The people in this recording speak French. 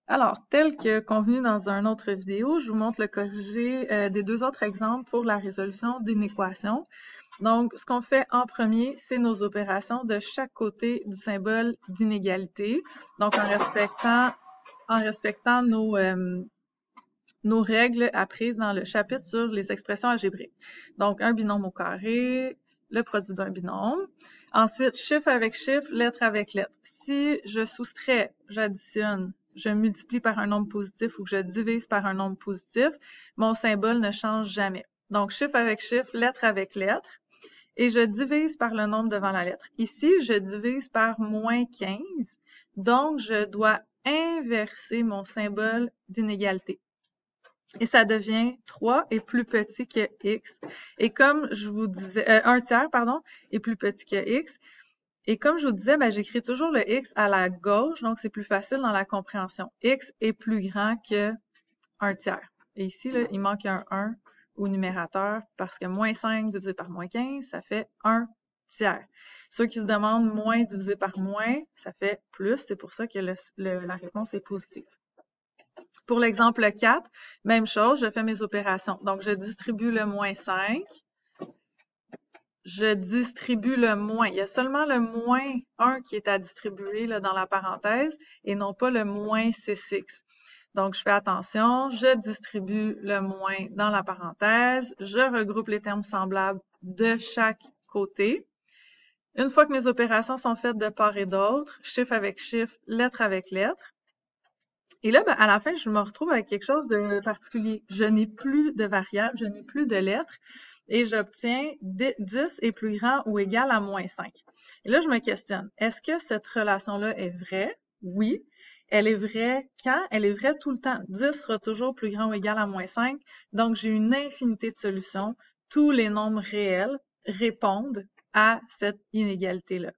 Alors, tel que convenu dans une autre vidéo, je vous montre le corrigé des deux autres exemples pour la résolution d'une équation. Donc, ce qu'on fait en premier, c'est nos opérations de chaque côté du symbole d'inégalité. Donc, en respectant nos règles apprises dans le chapitre sur les expressions algébriques. Donc, un binôme au carré, le produit d'un binôme. Ensuite, chiffre avec chiffre, lettre avec lettre. Si je soustrais, j'additionne, je multiplie par un nombre positif ou que je divise par un nombre positif, mon symbole ne change jamais. Donc, chiffre avec chiffre, lettre avec lettre. Et je divise par le nombre devant la lettre. Ici, je divise par moins 15. Donc, je dois inverser mon symbole d'inégalité. Et ça devient 3 est plus petit que x. Et comme je vous disais, 1 tiers, pardon, est plus petit que x. Et comme je vous disais, ben, j'écris toujours le x à la gauche, donc c'est plus facile dans la compréhension. X est plus grand que 1 tiers. Et ici, là, il manque un 1 au numérateur parce que moins 5 divisé par moins 15, ça fait 1 tiers. Ceux qui se demandent moins divisé par moins, ça fait plus. C'est pour ça que la réponse est positive. Pour l'exemple 4, même chose, je fais mes opérations. Donc, je distribue le moins 5. Je distribue le moins. Il y a seulement le moins 1 qui est à distribuer là, dans la parenthèse et non pas le moins 6x. Donc, je fais attention, je distribue le moins dans la parenthèse, je regroupe les termes semblables de chaque côté. Une fois que mes opérations sont faites de part et d'autre, chiffre avec chiffre, lettre avec lettre, et là, ben, à la fin, je me retrouve avec quelque chose de particulier. Je n'ai plus de variables, je n'ai plus de lettres et j'obtiens 10 est plus grand ou égal à moins 5. Et là, je me questionne, est-ce que cette relation-là est vraie? Oui. Elle est vraie quand? Elle est vraie tout le temps. 10 sera toujours plus grand ou égal à moins 5. Donc, j'ai une infinité de solutions. Tous les nombres réels répondent à cette inégalité-là.